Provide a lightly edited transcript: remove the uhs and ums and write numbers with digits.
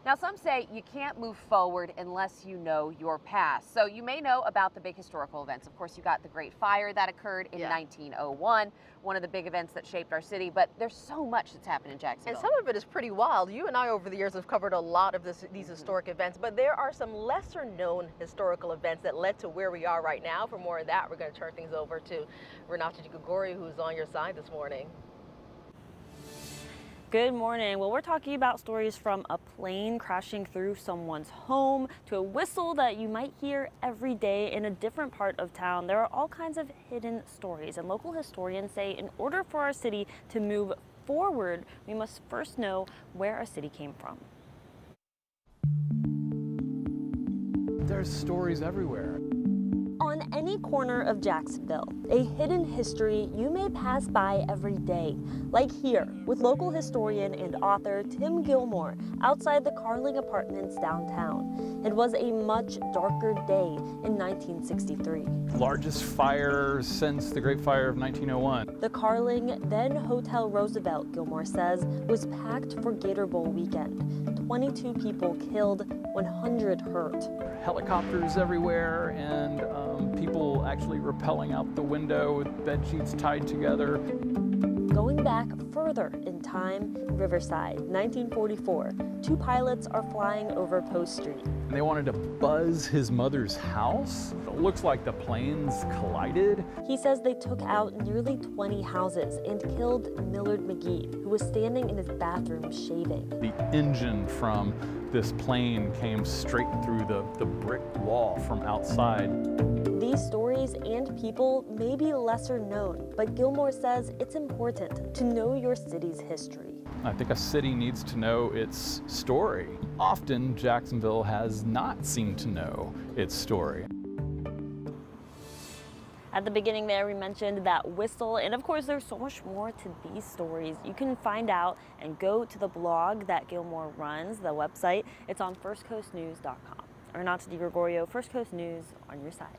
Now, some say you can't move forward unless you know your past. So you may know about the big historical events. Of course, you got the Great Fire that occurred in 1901, one of the big events that shaped our city. But there's so much that's happened in Jacksonville. And some of it is pretty wild. You and I over the years have covered a lot of these historic events, but there are some lesser known historical events that led to where we are right now. For more of that, we're going to turn things over to Renata DiGregorio, who's on your side this morning. Good morning. Well, we're talking about stories from a plane crashing through someone's home to a whistle that you might hear every day in a different part of town. There are all kinds of hidden stories, and local historians say in order for our city to move forward, we must first know where our city came from. There's stories everywhere. On any corner of Jacksonville, a hidden history you may pass by every day, like here with local historian and author Tim Gilmore outside the Carling Apartments downtown. It was a much darker day in 1963. Largest fire since the Great Fire of 1901. The Carling, then Hotel Roosevelt, Gilmore says, was packed for Gator Bowl weekend. 22 people killed, 100 hurt. Helicopters everywhere and people actually rappelling out the window with bed sheets tied together. Going back further in time, Riverside, 1944, two pilots are flying over Post Street. And they wanted to buzz his mother's house. It looks like the planes collided. He says they took out nearly 20 houses and killed Millard McGee, who was standing in his bathroom shaving. The engine from this plane came straight through the brick wall from outside. These stories and people may be lesser known, but Gilmore says it's important to know your city's history. I think a city needs to know its story. Often, Jacksonville has not seemed to know its story. At the beginning there, we mentioned that whistle, and of course there's so much more to these stories. You can find out and go to the blog that Gilmore runs, the website. It's on firstcoastnews.com. Renata DiGregorio, First Coast News, on your side.